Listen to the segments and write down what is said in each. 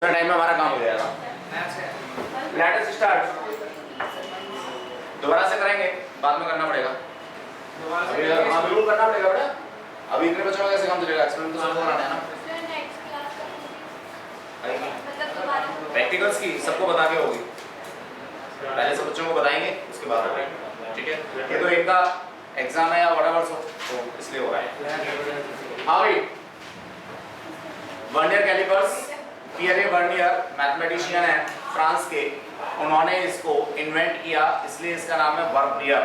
Time में हमारा काम हो जाएगा। Let us start. दोबारा से करेंगे, बाद में करना पड़ेगा। हाँ बिल्कुल करना पड़ेगा बेटा। अभी इतने बच्चों का कैसे काम चलेगा? एक्सपेरिमेंट तो सबको कराना है ना। प्रैक्टिकल्स की सबको बता के होगी। पहले सब बच्चों को बताएंगे, उसके बाद करेंगे, ठीक है? ये तो इनका एग्जाम है या व्हाटएवर सो, तो इसलिए हो रहा है। हाँ भाई, vernier calipers, Pierre Vernier mathematician है फ्रांस के, उन्होंने इसको इन्वेंट किया, इसलिए इसका नाम है वर्नियर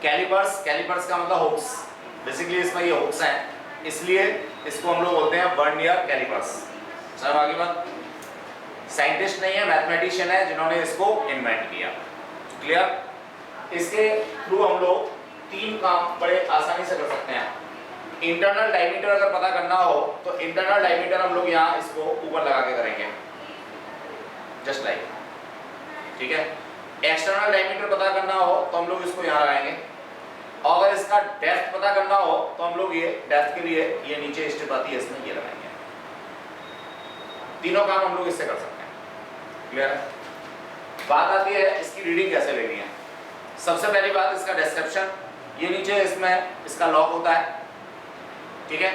कैलिपर्स। कैलिपर्स का मतलब हुक्स, बेसिकली इसमें ये हुक्स हैं, इसलिए इसको हम लोग बोलते हैं वर्नियर कैलिपर्स। सर आगे बात, साइंटिस्ट नहीं है, मैथमेटिशियन है जिन्होंने इसको इन्वेंट किया। क्लियर? इसके थ्रू हम लोग तीन काम बड़े आसानी से कर सकते हैं। इंटरनल डायमीटर अगर पता करना हो तो इंटरनल डायमीटर हम लोग यहाँ इसको ऊपर लगा के करेंगे, जस्ट लाइक, ठीक है? एक्सटर्नल डायमीटर पता करना हो तो हम लोग इसको यहाँ लगाएंगे, और अगर इसका डेप्थ पता करना हो तो हम लोग ये डेप्थ के लिए ये नीचे स्टेप आती है इसमें, ये लगाएंगे। तीनों काम हम लोग इससे कर सकते हैं। क्लियर है? बात आती है इसकी रीडिंग कैसे लेनी है। सबसे पहली बात इसका डिस्क्रिप्शन, ये नीचे इसमें इसका लॉक होता है, ठीक है?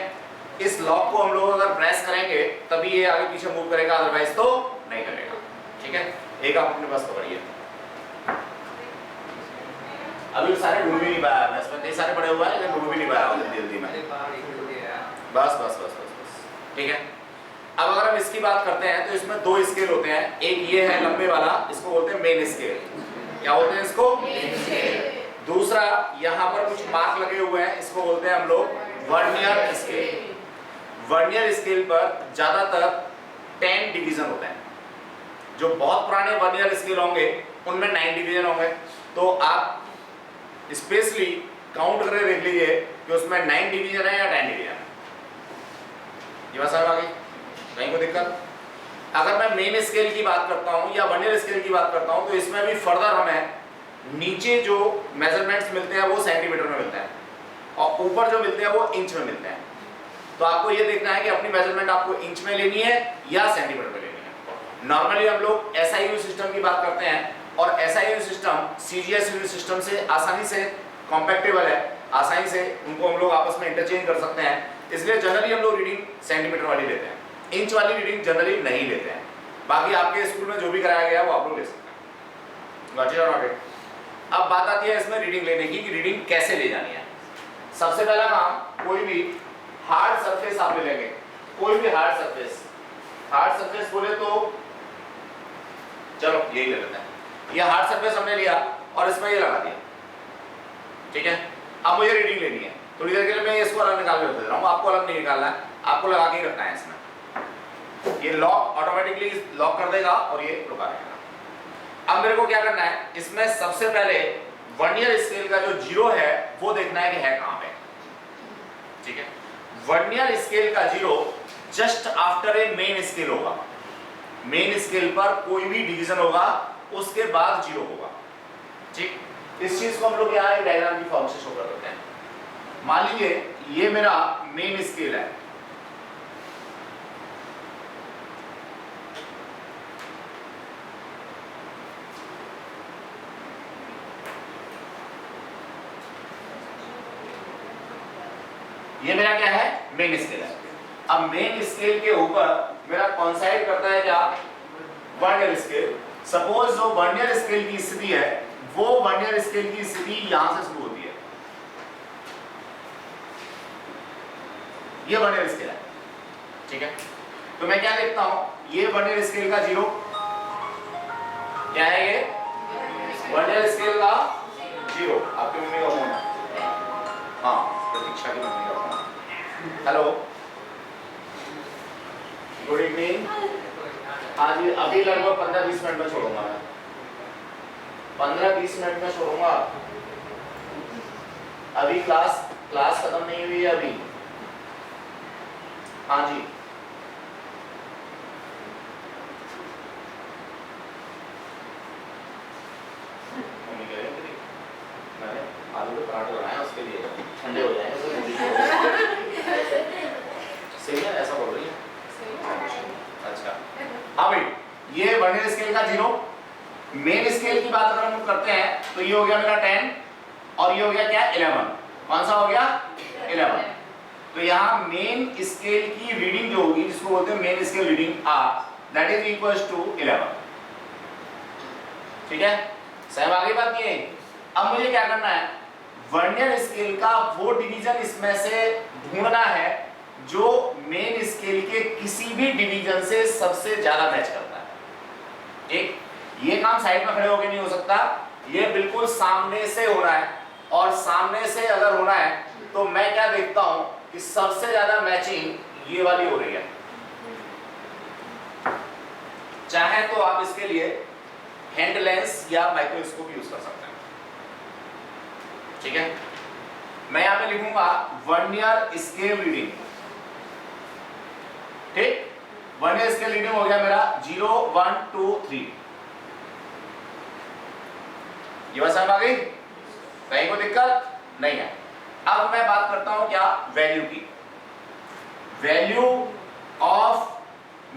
इस लॉक को हम लोग अगर प्रेस करेंगे तभी ये आगे पीछे मूव करेगा, अदरवाइज तो नहीं करेगा, ठीक है? एक आप अपने पास पकड़िए। अभी सारे ढूंढ भी नहीं पाया मैं, इसमें कई सारे पड़े हुए हैं लेकिन ढूंढ भी नहीं पाया जल्दी में। बस बस बस बस बस, ठीक है? अब अगर हम इसकी बात करते हैं तो इसमें दो स्केल होते हैं, एक ये है लंबे वाला, इसको बोलते हैं मेन स्केल। क्या बोलते हैं इसको? Main scale. दूसरा यहाँ पर कुछ मार्क लगे हुए हैं, इसको बोलते हैं हम लोग वर्नियर स्केल। वर्नियर स्केल पर ज्यादातर 10 डिवीजन होते हैं। जो बहुत पुराने वर्नियर स्केल होंगे उनमें 9 डिवीजन होंगे, तो आप स्पेशली काउंट करके देख लीजिए कि उसमें 9 डिवीजन है या 10 डिवीजन है। ये बात समझ आ गई? कहीं को दिक्कत? अगर मैं मेन स्केल की बात करता हूँ या वर्नियर स्केल की बात करता हूँ तो इसमें भी फर्दर हमें नीचे जो मेजरमेंट्स मिलते हैं वो सेंटीमीटर में मिलते हैं और ऊपर जो मिलते हैं वो इंच में मिलते हैं। तो आपको ये देखना है कि अपनी मेजरमेंट आपको इंच में लेनी है या सेंटीमीटर में लेनी है। नॉर्मली हम लोग SI सिस्टम की बात करते हैं और SI सिस्टम CGS सिस्टम से आसानी से कॉम्पैक्टेबल है, आसानी से उनको हम लोग आपस में इंटरचेंज कर सकते हैं, इसलिए जनरली हम लोग रीडिंग सेंटीमीटर वाली लेते हैं, इंच वाली रीडिंग जनरली नहीं लेते हैं। बाकी आपके स्कूल में जो भी कराया गया है वो आप लोग ले सकते हैं। गॉट इट और नॉट इट? अब बात आती है इसमें रीडिंग लेने की, कि रीडिंग कैसे ले जानी है। सबसे पहला काम, कोई भी हार्ड सरफेस आप ले लेंगे, कोई भी हार्ड सरफेस। हार्ड सरफेस बोले तो चलो यही ले लेते हैं। ये हार्ड सरफेस हमने लिया और इसमें ये लगा दिया, ठीक है? अब मुझे रीडिंग लेनी है, थोड़ी देर के लिए मैं इसको अलग निकाल के रख दे रहा हूँ, आपको अलग नहीं निकालना है, आपको लगा के ही रखना है इसमें। ये लॉक ऑटोमेटिकली लॉक कर देगा और ये रुका रहेगा। अब मेरे को क्या करना है, इसमें सबसे पहले वर्नियर स्केल का जो 0 है वो देखना है कि है कहां पे, ठीक है? वर्नियर स्केल का 0 just after a main scale होगा। मेन स्केल पर कोई भी डिवीजन होगा उसके बाद 0 होगा, ठीक? इस चीज को हम लोग यहाँ एक डायग्राम की फॉर्म से शो कर देते हैं। मान लीजिए ये मेरा मेन स्केल है, ये मेरा क्या है? मेन स्केल है। अब मेन स्केल के ऊपर मेरा कॉन्साइड करता है क्या? Vernier scale. सपोज जो वर्नियर स्केल की स्थिति है वो वर्नियर स्केल की स्थिति यहां से शुरू होती है, ये वर्नियर स्केल है, ठीक है? तो मैं क्या देखता हूं, ये वर्नियर स्केल का 0 क्या है? ये वर्नियर स्केल का 0। आपकी मम्मी का फोन है? हाँ, प्रतीक्षा की मम्मी का फोन। Hello, good evening. हाँ जी, अभी लगभग 15-20 मिनट में छोड़ूंगा मैं, 15-20 मिनट में छोड़ूंगा। अभी क्लास खत्म नहीं हुई है अभी। हाँ जी, मम्मी कह रही है मैंने आलू के पराठे बनाए उसके लिए, ठंडे हो जाएंगे। सही है, ऐसा बोल रही है? अच्छा, हाँ भाई, ये वर्नियर स्केल का 0। मेन स्केल की बात अगर हम करते हैं तो ये हो गया मेरा 10 और ये हो गया क्या 11। कौन सा हो गया 11। तो यहाँ मेन स्केल की रीडिंग जो होगी जिसको बोलते हैं main scale reading R, that is equals to 11। ठीक है, सहम आगे बात ये। अब मुझे क्या करना है, वर्नियर स्केल का वो डिवीजन इसमें से ढूंढना है जो मेन स्केल के किसी भी डिवीजन से सबसे ज्यादा मैच करता है। ठीक, ये काम साइड में खड़े होकर नहीं हो सकता, ये बिल्कुल सामने से होना है। और सामने से अगर होना है तो मैं क्या देखता हूं कि सबसे ज्यादा मैचिंग ये वाली हो रही है। चाहे तो आप इसके लिए हैंड लेंस या माइक्रोस्कोप यूज कर सकते हैं। ठीक है, मैं यहां पे लिखूंगा वर्नियर स्केल रीडिंग। ठीक, वर्नियर स्केल रीडिंग हो गया मेरा 0 1 2 3। ये बात समझ आ गई, कहीं कोई दिक्कत नहीं है। अब मैं बात करता हूं क्या वैल्यू की। Value of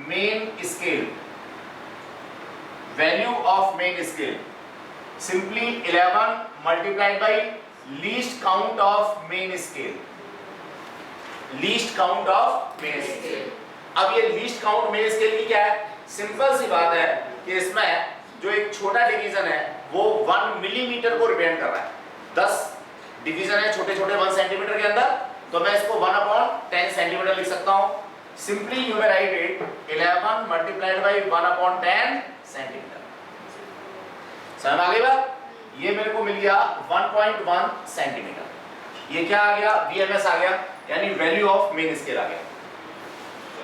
main scale, value of main scale simply 11 multiplied by least count of main scale. Least count of main scale. अब ये लीस्ट काउंट मेन स्केल की क्या है, सिंपल सी बात है कि इसमें जो एक छोटा डिवीजन है वो 1 मिलीमीटर को रिप्रेजेंट कर रहा है। 10 डिवीजन है छोटे छोटे 1 सेंटीमीटर के अंदर, तो मैं इसको 1/10 सेंटीमीटर लिख सकता हूं। Simply you may right it 11 multiplied by 1/10 centimetre. समझ आ गई बात, ये मेरे को मिल गया 1.1 सेंटीमीटर। ये क्या आ गया, VMS आ गया, यानी वैल्यू ऑफ मेन स्केल आ गया।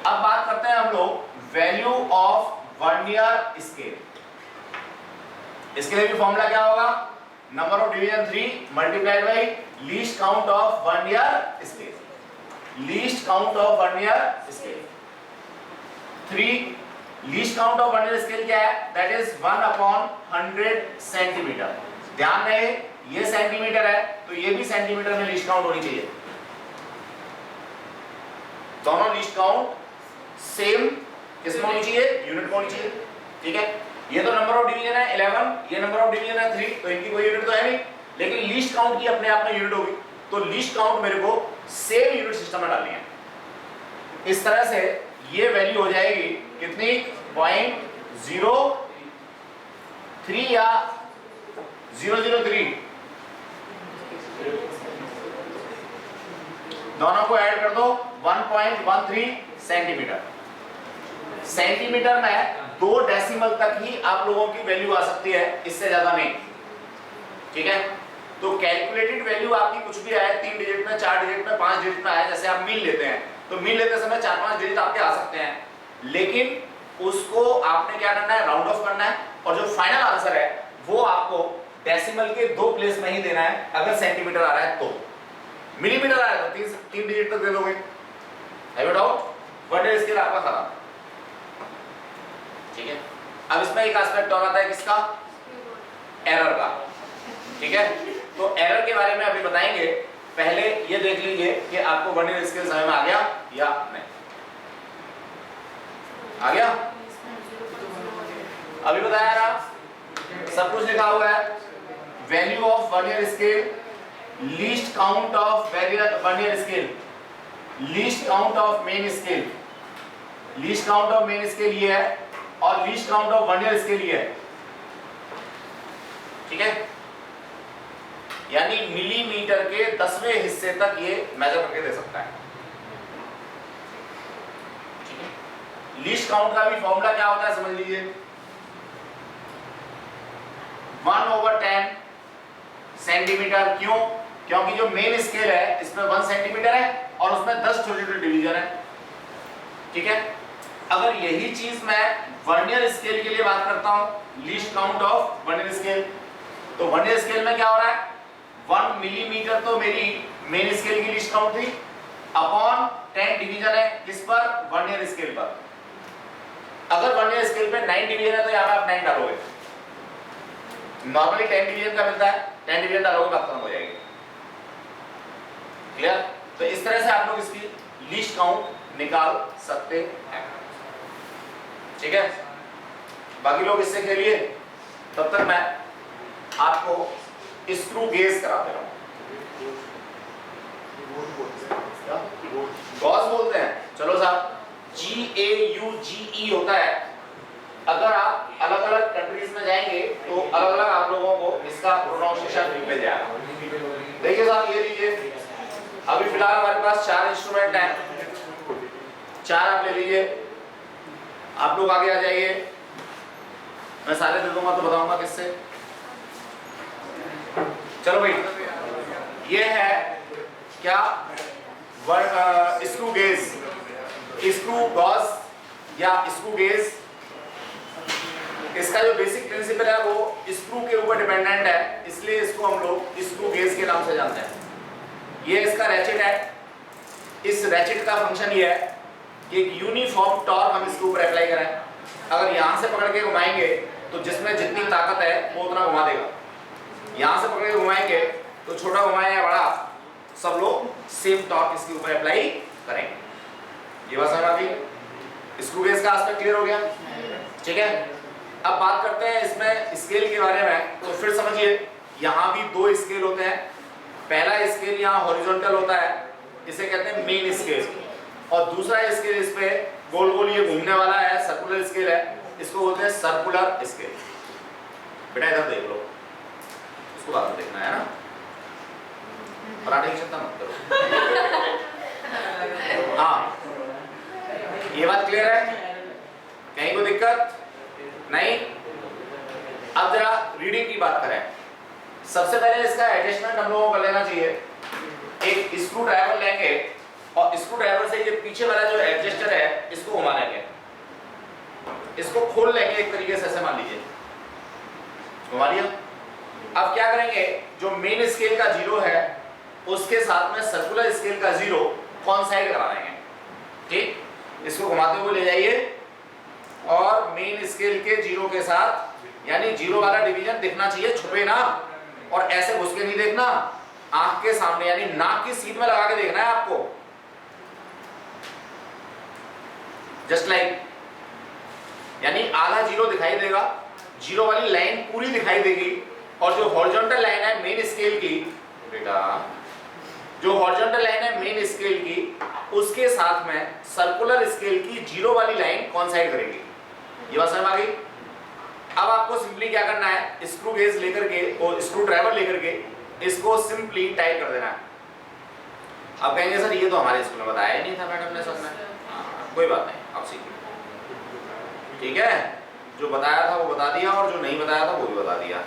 अब बात करते हैं हम लोग वैल्यू ऑफ वर्नियर स्केल। इसके लिए भी फॉर्मूला क्या होगा, number of division 3 multiplied by least count of vernier scale. Least count of vernier scale 3, least count of vernier scale क्या है, दैट इज 1/100 सेंटीमीटर। ध्यान रहे ये सेंटीमीटर है तो ये भी सेंटीमीटर में लीस्ट काउंट होनी चाहिए। दोनों लीस्ट काउंट सेम किसमें होनी चाहिए, यूनिट में होनी चाहिए। ठीक है, ये तो नंबर ऑफ डिवीजन है 11, ये नंबर ऑफ डिवीजन है 3, तो इनकी कोई यूनिट तो है नहीं, लेकिन लीस्ट काउंट की अपने आप में यूनिट होगी। तो लीस्ट काउंट मेरे को सेम यूनिट सिस्टम में डालनी है। इस तरह से ये वैल्यू हो जाएगी कितनी, 0.03 या 003, दोनों को ऐड कर दो 1.13 सेंटीमीटर। सेंटीमीटर में 2 डेसिमल तक ही आप लोगों की वैल्यू आ सकती है, इससे ज्यादा नहीं। ठीक है, तो कैलकुलेटेड वैल्यू आपकी कुछ भी आए, 3 डिजिट में, 4 डिजिट में, 5 डिजिट में आए, जैसे आप मीन लेते हैं तो मीन लेते समय 4-5 डिजिट आपके आ सकते हैं, लेकिन उसको आपने क्या करना है, राउंड ऑफ करना है, और जो फाइनल आंसर है वो आपको डेसिमल के 2 प्लेस में ही देना है। अगर सेंटीमीटर आ रहा है तो, मिलीमीटर आ रहा है तो 3 डिजिट तक दे दोगे। Have you doubt, vernier scale आपका खत्म। ठीक है, अब इसमें एक एस्पेक्ट और आता है किसका, एरर का। ठीक है, तो एरर के बारे में अभी बताएंगे, पहले ये देख लीजिए कि आपको वर्नियर स्केल समझ में आ गया या नहीं। आ गया, अभी बताया ना, सब कुछ लिखा हुआ है। Value of vernier scale, least count of vernier scale, least count of main scale. Least count of main scale ये है और least count of vernier scale ये है। ठीक है, यानी मिलीमीटर के 10वें हिस्से तक ये मेजर करके दे सकता है। ठीक है, लीस्ट काउंट का भी फॉर्मूला क्या होता है समझ लीजिए, 1/10 सेंटीमीटर। क्यों, क्योंकि जो मेन स्केल है इसमें 1 सेंटीमीटर है और उसमें 10 छोटे छोटे डिवीजन है। ठीक है, अगर यही चीज मैं वर्नियर स्केल के लिए बात करता हूं, least count of vernier scale, तो वर्नियर स्केल में क्या हो रहा है, 1 मिलीमीटर तो मेरी मेन स्केल की लीस्ट काउंट थी, अपॉन 10 डिवीजन है किस पर, वर्नियर स्केल पर। अगर वर्नियर स्केल पे 9 डिवीजन है तो यहाँ पे आप 9 डालोगे, नॉर्मली 10 डिवीजन का मिलता है, 10 डिवीजन डालोगे बात खत्म हो जाएगी। क्लियर, तो इस तरह से आप लोग इसकी लीस्ट काउंट निकाल सकते हैं। ठीक है। बाकी लोग इससे खेलिए, तब तक मैं आपको स्क्रू गेज कराते रहूं। गॉज बोलते हैं, चलो साहब, GAUGE होता है। अगर आप अलग अलग कंट्रीज में जाएंगे तो अलग अलग आप लोगों को इसका प्रोनाउंसिएशन मिल जाएगा। देखिए साहब, ये लीजिए, अभी फिलहाल हमारे पास 4 इंस्ट्रूमेंट हैं, 4 आप ले लीजिए। आप लोग आगे आ जाइए, मैं सारे दे दूंगा तो बताऊंगा किससे। चलो भाई, ये है क्या, स्क्रू गेज, स्क्रू गॉज या स्क्रू गेज। इसका जो बेसिक प्रिंसिपल है वो स्क्रू के ऊपर डिपेंडेंट है, इसलिए इसको हम लोग स्क्रू गेज के नाम से जानते हैं। ये इसका रैचेट है। इस रैचेट का फंक्शन ये है कि एक यूनिफॉर्म टॉर्क हम इसके ऊपर अप्लाई करें। अगर यहाँ से पकड़ के घुमाएंगे तो जिसमें जितनी ताकत है वो उतना घुमा देगा। यहाँ से पकड़ के घुमाएंगे तो छोटा घुमाए या बड़ा, सब लोग सेम टॉर्क इसके ऊपर अप्लाई करेंगे। ये बात समझ आ गई? स्क्रू गेज का एस्पेक्ट क्लियर हो गया? ठीक है, अब बात करते हैं इसमें स्केल के बारे में। तो फिर समझिए, यहाँ भी 2 स्केल होते हैं। पहला स्केल यहाँ हॉरिजॉन्टल होता है, इसे कहते हैं मेन स्केल, और दूसरा स्केल इस पे गोल गोल ये घूमने वाला है, सर्कुलर स्केल है, इसको बोलते हैं सर्कुलर स्केल। बेटा इधर देख लो, इसको बात देखना है ना, पराठे की चिंता मत करो। हाँ, ये बात क्लियर है? कहीं कोई दिक्कत नहीं? अब जरा रीडिंग की बात करें। सबसे पहले इसका एडजस्टमेंट हम लोगों को कर लेना चाहिए। एक स्क्रू ड्राइवर लेंगे और स्क्रू ड्राइवर से ये पीछे वाला जो एडजस्टर है इसको घुमा लेंगे, इसको खोल लेंगे एक तरीके से, ऐसे मान लीजिए घुमा लिया। अब क्या करेंगे, जो मेन स्केल का 0 है उसके साथ में सर्कुलर स्केल का 0 कॉइंसाइड करा लेंगे। ठीक, इसको घुमाते हुए ले जाइए और मेन स्केल के 0 के साथ, यानी 0 वाला डिवीजन दिखना चाहिए, छुपे ना, और ऐसे घुस के नहीं देखना, आंख के सामने यानी नाक की सीट में लगा के देखना है आपको, जस्ट लाइक, यानी आधा 0 दिखाई देगा, 0 वाली लाइन पूरी दिखाई देगी, और जो हॉरिजॉन्टल लाइन है मेन स्केल की, बेटा जो हॉरिजॉन्टल लाइन है मेन स्केल की, उसके साथ में सर्कुलर स्केल की 0 वाली लाइन कॉइंसाइड करेगी। ये बात समझ आ गई? अब आपको सिंपली क्या करना है, स्क्रू गेज लेकर के और स्क्रू ड्राइवर लेकर के इसको सिंपली टाइट कर देना है। अब कहेंगे सर ये तो हमारे स्कूल में बताया ही नहीं था मैडम ने, सब में। कोई बात नहीं, आप सीखिए। ठीक है, जो बताया था वो बता दिया और जो नहीं बताया था वो भी बता दिया।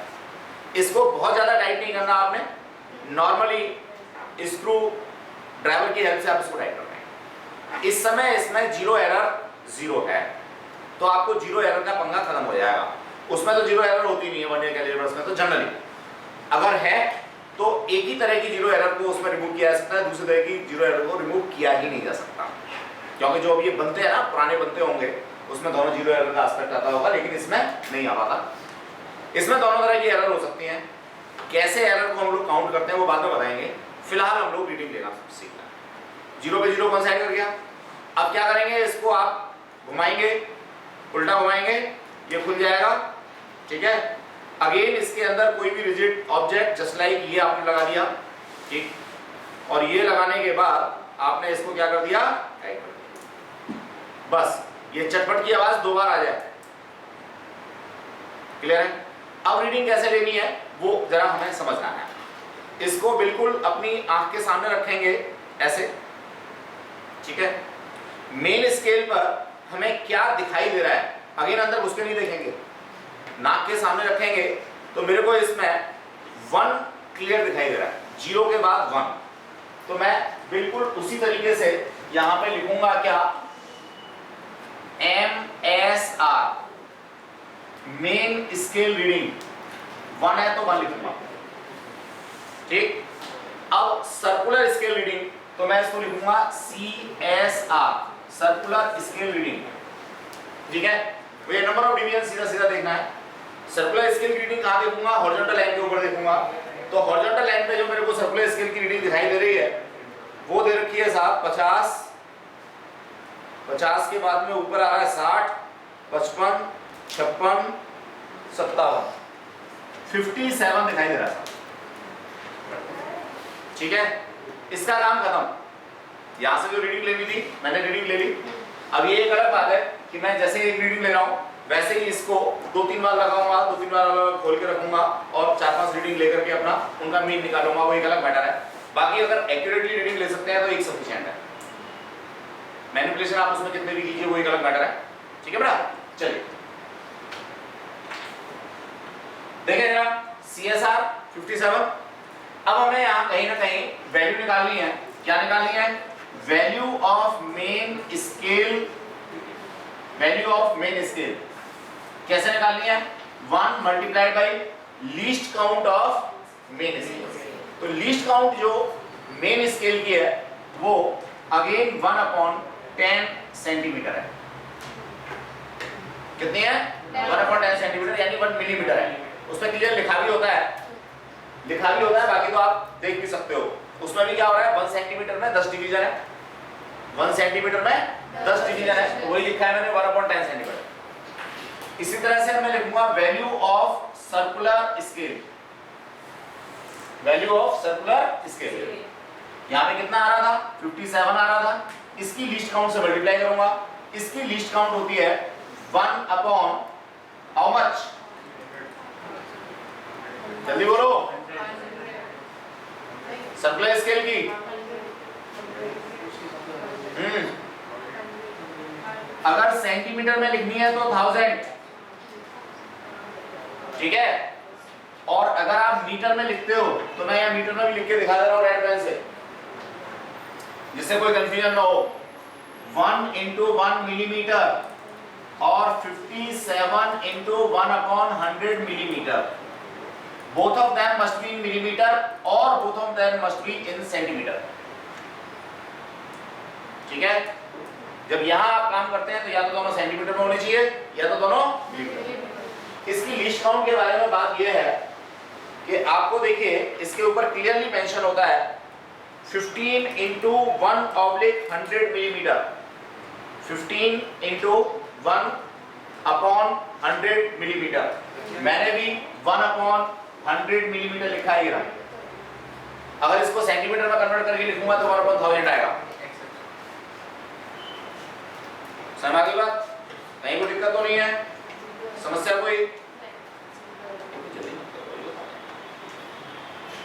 इसको बहुत ज्यादा टाइट नहीं करना आपने, नॉर्मली स्क्रू ड्राइवर की हेल्प से आप इसको टाइट करना है। इस समय इसमें 0 एरर 0 है, तो आपको 0 एरर का पंगा खत्म हो जाएगा। उसमें तो 0 एरर होती नहीं है वर्नियर कैलिपर्स में, तो जनरली अगर है तो एक ही तरह की 0 एरर को उसमें रिमूव किया जा सकता है, दूसरी तरह की 0 एरर को रिमूव किया ही नहीं जा सकता, क्योंकि जो अब ये बनते हैं ना, पुराने बनते होंगे, उसमें दोनों 0 एरर का एस्पेक्ट आता होगा, लेकिन इसमें नहीं आ पाता। इसमें दोनों तरह की एरर हो सकती हैं। कैसे एरर को हम लोग काउंट करते हैं वो बाद में बताएंगे, फिलहाल हम लोग रीडिंग लेना सीखना है। 0 पे 0 कॉइंसाइड कर गया। अब क्या करेंगे, इसको आप घुमाएंगे, उल्टा घुमाएंगे, ये खुल जाएगा। ठीक है, अगेन इसके अंदर कोई भी रिजिड ऑब्जेक्ट जस्ट लाइक ये आपने लगा दिया। ठीक, और ये लगाने के बाद आपने इसको क्या कर दिया, टाइट कर दिया। बस ये चटपट की आवाज 2 बार आ जाए। क्लियर है? अब रीडिंग कैसे लेनी है वो जरा हमें समझना है। इसको बिल्कुल अपनी आंख के सामने रखेंगे ऐसे। ठीक है, मेन स्केल पर हमें क्या दिखाई दे रहा है, अगेन अंदर घुस के नहीं देखेंगे, नाक के सामने रखेंगे, तो मेरे को इसमें 1 क्लियर दिखाई दे रहा है, 0 के बाद 1, तो मैं बिल्कुल उसी तरीके से यहां पे लिखूंगा क्या, MSR मेन स्केल रीडिंग 1 है तो 1 लिखूंगा। ठीक, अब सर्कुलर स्केल रीडिंग तो मैं इसको लिखूंगा CSR सर्कुलर स्केल रीडिंग। ठीक है, तो ये नंबर ऑफ डिवीजन सीधा सीधा देखना है। सर्कुलर स्केल की रीडिंग कहां देखूंगा, हॉरिजॉन्टल लाइन के ऊपर देखूंगा। तो हॉरिजॉन्टल लाइन पे जो मेरे को सर्कुलर स्केल की रीडिंग दिखाई दे रही है वो दे रखी है साहब 50, 50 के बाद में ऊपर आ रहा है 60, 55, 56 57 57 दिखाई दे रहा है। ठीक है, इसका काम खत्म। यहां से जो रीडिंग लेनी थी मैंने रीडिंग ले ली। अब ये एक अलग बात है कि मैं जैसे एक रीडिंग ले रहा हूं वैसे ही इसको 2-3 बार लगाऊंगा, 2-3 बार खोल के रखूंगा और 4-5 रीडिंग लेकर के अपना उनका मीन निकालूंगा, वो एक अलग मैटर है। बाकी अगर एक्यूरेटली रीडिंग ले सकते हैं तो एक सफिशिएंट है। मैनिपुलेशन आप उसमें कितने भी कीजिए वो एक अलग मैटर है। ठीक है बेटा, चलिए देखें जरा CSR 57। अब हमें यहाँ कहीं ना कहीं वैल्यू निकालनी है। क्या निकालनी है? Value of main scale. Value of main scale कैसे निकालनी है? 1 multiplied by least count of main scale. तो लीस्ट काउंट जो मेन स्केल की है वो अगेन 1/10 सेंटीमीटर है। कितनी है? 1/10 सेंटीमीटर यानी 1 मिलीमीटर है। उसमें क्लियर लिखा भी होता है, बाकी तो आप देख भी सकते हो। उसमें भी क्या हो रहा है? 1 सेंटीमीटर में 10 डिवीजन है, 1 सेंटीमीटर में 10 डिवीजन है, तो वही लिखा है मैंने 1/10 सेंटीमीटर। इसी तरह से मैं लिखूंगा value of circular scale. Value of circular scale यहाँ पे कितना आ रहा था? 57 आ रहा था। इसकी लीस्ट काउंट से मल्टीप्लाई करूंगा। इसकी लीस्ट काउंट होती है 1/, हाउ मच? जल्दी बोलो। सर्कुलर स्केल की अगर सेंटीमीटर में लिखनी है तो 1000, ठीक है। और अगर आप मीटर में लिखते हो तो मैं यहाँ मीटर में भी लिख के दिखा दे रहा हूँ रेड पेन से, जिससे कोई कंफ्यूजन ना हो। 1 × 1 मिलीमीटर और 57 × 1/100 millimetre. Both of them must be in millimeter or both of them must be in centimeter. ठीक है, जब यहां आप काम करते हैं तो या तो दोनों सेंटीमीटर में होनी चाहिए या तो दोनों मिलीमीटर। इसकी लीस्ट काउंट के बारे में बात यह है कि आपको देखिए इसके ऊपर क्लियरली मेंशन होता है 15 × 1/100 मिलीमीटर। 15 × 1/100 मिलीमीटर। मैंने भी 1/100 मिलीमीटर लिखा है। अगर इसको सेंटीमीटर में कन्वर्ट करके लिखूंगा तो 1/1000 आएगा। समझ आ गई बात? कहीं कोई दिक्कत तो नहीं है? समस्या कोई?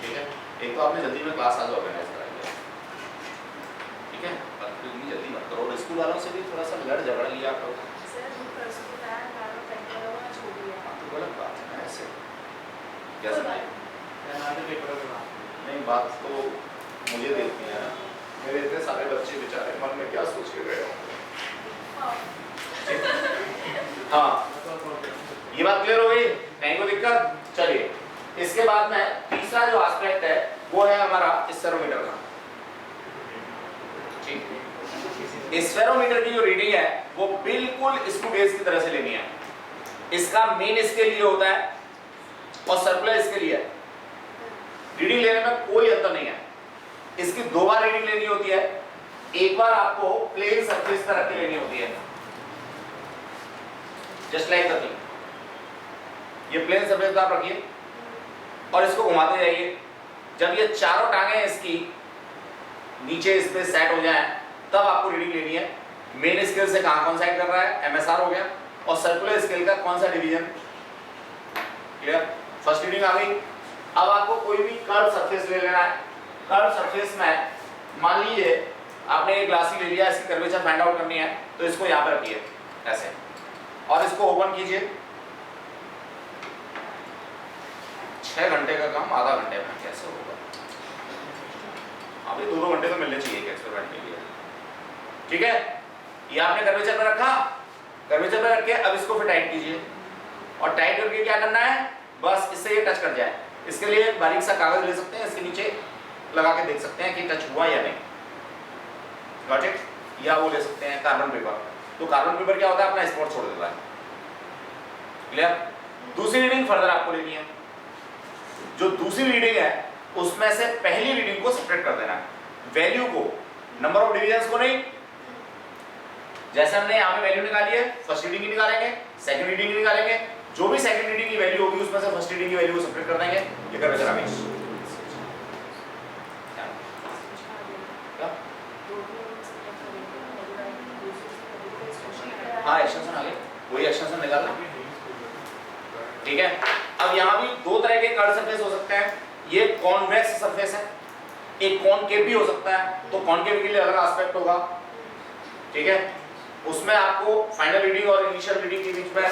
ठीक है, एक तो आपने जल्दी में क्लास आज ऑर्गेनाइज कराई है, ठीक है, पर जल्दी मत करो। स्कूल वालों से भी थोड़ा सा लड़ झगड़ लिया करो। गलत बात है ना ऐसे। कैसे नहीं, बात तो मुझे देखनी है ना। मेरे इतने सारे बच्चे बेचारे मन में क्या सोच के गए होंगे। हाँ, ये बात क्लियर हो गई? नहीं कोई दिक्कत? चलिए, इसके बाद में तीसरा जो एस्पेक्ट है वो है हमारा स्फेरोमीटर का। ठीक, स्फेरोमीटर की जो रीडिंग है वो बिल्कुल स्क्रू गेज की तरह से लेनी है। इसका मेन स्केल ये होता है और सर्कुलर स्केल ये है। रीडिंग लेने में कोई अंतर नहीं है। इसकी 2 बार रीडिंग लेनी होती है। एक बार आपको प्लेन सरफेस पर रख के लेनी होती है, जस्ट लाइक दैट। ये प्लेन सरफेस पर आप रखिए और इसको घुमाते जाइए। जब ये चारों टांगे इसकी नीचे इस पे सेट हो जाए तब आपको रीडिंग लेनी है। मेन स्केल से कहां कौन साइड कर रहा है? MSR हो गया। और सर्कुलर स्केल का कौन सा डिवीजन? क्लियर? फर्स्ट रीडिंग आ गई। अब आपको कोई भी कर्व सरफेस ले लेना है। कर्व सरफेस में मान लीजिए आपने एक ग्लास ले लिया, इसकी कर्वेचर फाइंड आउट करनी है तो इसको यहां पर रखिए ऐसे और इसको ओपन कीजिए। 6 घंटे का काम आधा घंटे में कैसे होगा? अभी 2-2 घंटे तो मिलने चाहिए एक एक्सपेरिमेंट के लिए। ठीक है, ये आपने कर्वेचर पर रखा, कर्वेचर पर रख के अब इसको फिर टाइट कीजिए और टाइट करके क्या करना है? बस इससे ये टच कर जाए। इसके लिए बारीक सा कागज ले सकते हैं, इसके नीचे लगा के देख सकते हैं कि टच हुआ या नहीं। Got it? या वो ले सकते हैं कार्बन पेपर। तो कार्बन पेपर क्या होता है? अपना स्पॉट छोड़ देता है। क्लियर? दूसरी रीडिंग फर्दर आपको लेनी है। जो दूसरी रीडिंग है उसमें से पहली रीडिंग को सेपरेट कर देना है, वैल्यू को, नंबर ऑफ डिविजन्स को नहीं। जैसे हमने यहाँ पे वैल्यू निकाली है, फर्स्ट रीडिंग की निकालेंगे, सेकंड रीडिंग निकालेंगे, जो भी सेकंड रीडिंग की वैल्यू होगी उसमें से फर्स्ट रीडिंग की वैल्यू को सब्ट्रैक्ट कर देंगे। ये कर बेटा रमेश हाँ एक्सटेंशन आ गया, वही एक्सटेंशन निकालना। ठीक है, अब यहाँ भी दो तरह के कर्व सरफेस हो सकते हैं, ये कॉन्वेक्स सरफेस है, एक कॉनकेव भी हो सकता है, तो कॉनकेव के लिए अलग एस्पेक्ट होगा। ठीक है, उसमें आपको फाइनल रीडिंग और इनिशियल रीडिंग के बीच में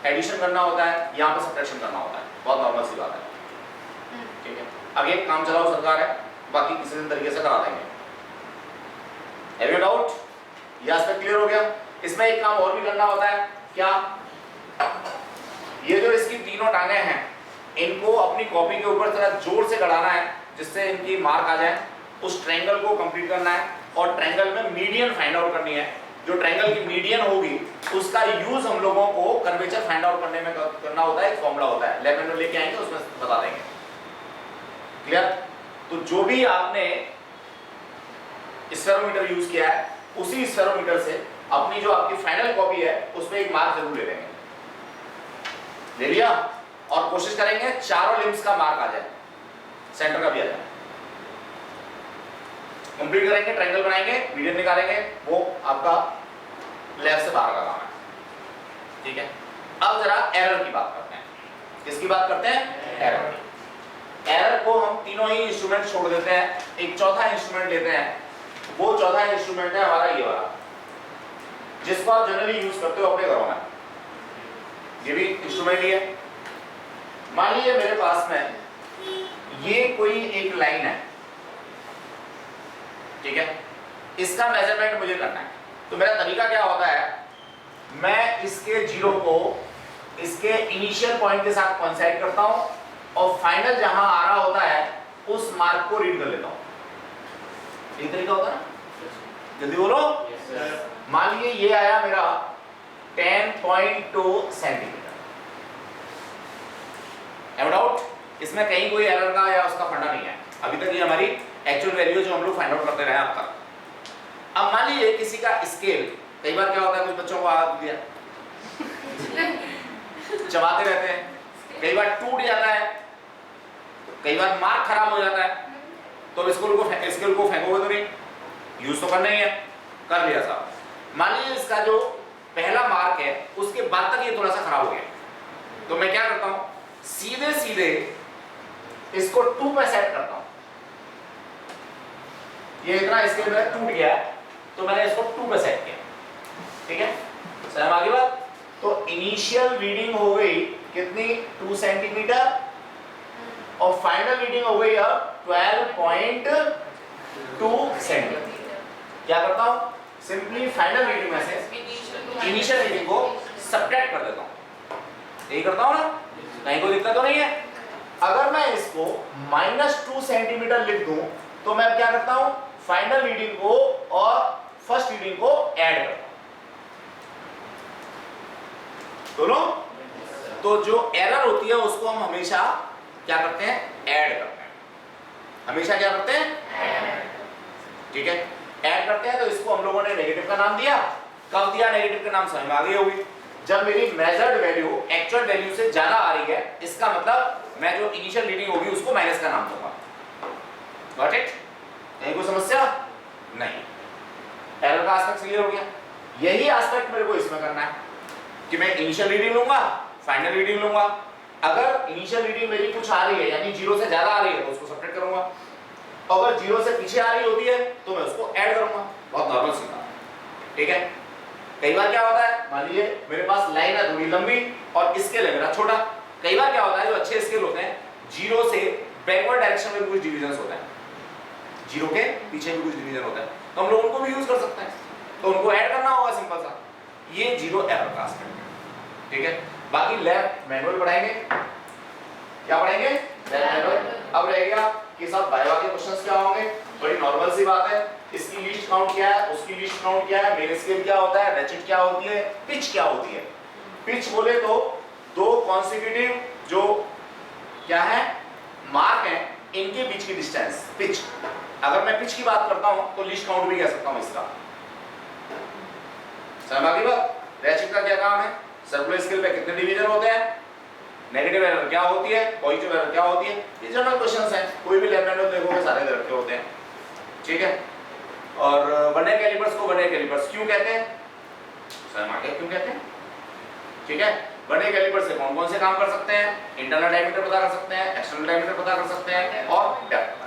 एडिशन करना होता है, यहाँ पे सब्ट्रैक्शन करना होता है, बहुत नॉर्मल सी बात है। ठीक है, अब ये काम चलाओ सरकार है, बाकी किसी दिन तरीके से करा देंगे। Have you doubt? ये एस्पेक्ट क्लियर हो गया। इसमें एक काम और भी करना होता है, क्या? ये जो इसकी तीनों टांगे हैं, इनको अपनी कॉपी के ऊपर थोड़ा जोर से गड़ाना है जिससे इनकी मार्क आ जाए। उस ट्रायंगल को कंप्लीट करना है और ट्रायंगल में मीडियन फाइंड आउट करनी है। जो ट्रायंगल की मीडियन होगी उसका यूज हम लोगों को कर्वेचर फाइंड आउट करने में करना होता है। एक फॉर्मूला होता है, लैब में लेके आएंगे उसमें बता देंगे। क्लियर? तो जो भी आपने स्फेरोमीटर यूज किया है उसी स्फेरोमीटर से अपनी जो आपकी फाइनल कॉपी है उसमें एक मार्क जरूर ले लेंगे। ले लिया? और कोशिश करेंगे चारों लिम्स का मार्क आ जाए, सेंटर का भी आ जाए। कंप्लीट करेंगे, ट्रायंगल बनाएंगे, मीडियन निकालेंगे, वो आपका लेफ्ट से बाहर का काम है। ठीक है, अब जरा एरर की बात करते हैं। किसकी बात करते हैं? एरर की। एरर को हम तीनों ही इंस्ट्रूमेंट छोड़ देते हैं, एक चौथा इंस्ट्रूमेंट लेते हैं। वो चौथा इंस्ट्रूमेंट है हमारा ये वाला, जिसको आप जनरली यूज करते हो अपने घरों में। ये भी इंस्ट्रूमेंट ही है। मान लीजिए मेरे पास में ये कोई एक लाइन है, ठीक है, इसका मेजरमेंट मुझे करना है। तो मेरा तरीका क्या होता है, मैं इसके जीरो को इसके इनिशियल पॉइंट के साथ कोइंसाइड करता हूं और फाइनल जहां आ रहा होता है उस मार्क को रीड कर लेता हूं। ये तरीका होता है ना? जल्दी बोलो। मान लीजिए ये आया मेरा 10.2 सेंटीमीटर। M doubt? इसमें कहीं कोई एरर का या उसका फंडा नहीं है। अभी तक ये हमारी एक्चुअल वैल्यू जो हम लोग फाइंड आउट करते रहे अब तक। अब मान लीजिए किसी का स्केल, कई बार क्या होता है कुछ बच्चों को आदत दिया चबाते रहते हैं, कई बार टूट जाता है, कई बार मार्क खराब हो जाता है, तो स्केल को फेंकोगे तो नहीं, यूज तो करना ही है। कर लिया साहब, मान लीजिए इसका जो पहला मार्क है उसके बाद तक ये थोड़ा सा खराब हो गया, तो मैं क्या करता हूं, सीधे सीधे इसको 2 पे सेट करता हूं। ये इतना स्केल मेरा टूट गया तो मैंने इसको 2 पे सेट किया। ठीक है, समझ आगे बात? तो इनिशियल रीडिंग हो गई कितनी? 2 सेंटीमीटर और फाइनल रीडिंग हो गई अब 12.2 सेंटीमीटर। क्या करता हूं, सिंपली फाइनल रीडिंग में से इनिशियल रीडिंग को सब्ट्रैक्ट कर देता हूं। यही करता हूं ना, कहीं कोई दिक्कत तो नहीं है। अगर मैं इसको -2 सेंटीमीटर लिख दूं तो मैं क्या करता हूं, फाइनल रीडिंग को और फर्स्ट रीडिंग को ऐड करता हूं दोनों। तो जो एरर होती है उसको हम हमेशा क्या करते हैं, ऐड करते हैं। हमेशा क्या करते हैं, ठीक है, ऐड करते हैं। तो इसको हम लोगों ने नेगेटिव का नाम दिया। कब दिया नेगेटिव का नाम, समझ में आ गई होगी? जब मेरी मेजर्ड वैल्यू एक्चुअल वैल्यू से ज्यादा आ रही है, इसका मतलब मैं जो इनिशियल रीडिंग होगी उसको माइनस का नाम दूंगा। Got it? कहीं कोई समस्या नहीं? एरर का एस्पेक्ट क्लियर हो गया। यही एस्पेक्ट मेरे को इसमें करना है कि मैं इनिशियल रीडिंग लूंगा, फाइनल रीडिंग लूंगा। अगर इनिशियल रीडिंग मेरी कुछ आ रही है यानी 0 से ज्यादा आ रही है तो उसको सब्ट्रैक्ट करूंगा, अगर 0 से पीछे आ रही होती है तो मैं उसको ऐड करूंगा। बहुत नॉर्मल सी बात है। ठीक है, कई बार क्या होता है, मान लीजिए मेरे पास लाइन है थोड़ी लंबी और स्केल है मेरा छोटा। कई बार क्या होता है, जो अच्छे स्केल होते हैं 0 से बैकवर्ड डायरेक्शन में भी कुछ डिविजन्स होते हैं, 0 के पीछे भी कुछ डिवीजन होता है, तो हम लोग उनको भी यूज कर सकते हैं। तो उनको ऐड करना होगा सिंपल सा। ये 0 एरर का एस्पेक्ट है। ठीक है, बाकी लैब मैनुअल पढ़ाएंगे। क्या पढ़ेंगे? Lab manual. अब रह गया कि सब वाइवा के क्वेश्चंस क्या होंगे, बड़ी नॉर्मल सी बात है। इसकी लीस्ट काउंट क्या है, उसकी लीस्ट काउंट क्या है, मेन स्केल क्या होता है, रेचेट क्या होती है, पिच क्या होती है। पिच बोले तो 2 कॉन्सेक्यूटिव जो क्या है मार्क है, इनके बीच की डिस्टेंस पिच। अगर मैं पिच की बात करता हूं तो लीस्ट काउंट भी कह सकता हूं इसका। समझ आ गई बात? रेचेट का क्या काम है, सर्कुलर स्केल पे कितने डिवीजन होते हैं, नेगेटिव एरर क्या होती है, पॉजिटिव एरर क्या होती है, ये जनरल क्वेश्चंस हैं, कोई भी लैब में देखोगे सारे दे रखे होते हैं, ठीक है। और वर्नियर कैलिपर्स को वर्नियर कैलिपर्स क्यों कहते हैं, सर आगे क्यों कहते हैं, ठीक है। वर्नियर कैलिपर से कौन कौन से काम कर सकते हैं, इंटरनल डायमीटर पता कर सकते हैं, एक्सटर्नल डायमीटर पता कर सकते हैं और डेप्थ।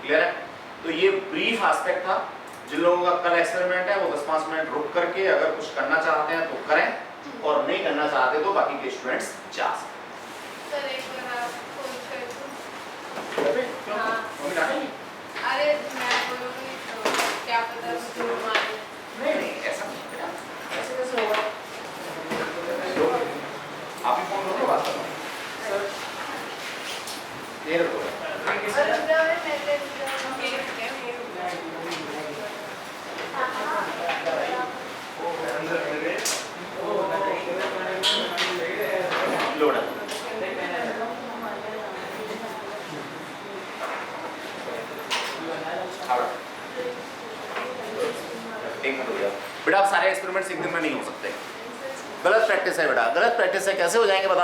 क्लियर है। तो ये ब्रीफ एस्पेक्ट था। जिन लोगों का कल एक्सपेरिमेंट है वो 10-5 मिनट रुक करके अगर कुछ करना चाहते हैं तो करें और नहीं करना चाहते तो बाकी के स्टूडेंट्स जा सकते सर एक बार आप फोन कर दो। हैं। क्यों? हाँ। मम्मी डांटेंगी? अरे मैं बोलूँगी तो क्या पता झूठ मारे। नहीं ऐसा नहीं बेटा, ऐसे कैसे होगा? लो, आप ही फोन करके बात करो। सर ये रखो। और रुद्रा में पहले लोड एक मिनट हो गया बेटा, आप सारे एक्सपेरिमेंट्स एक दिन में नहीं हो सकते, गलत प्रैक्टिस है बेटा, गलत प्रैक्टिस है, कैसे हो जाएंगे बता।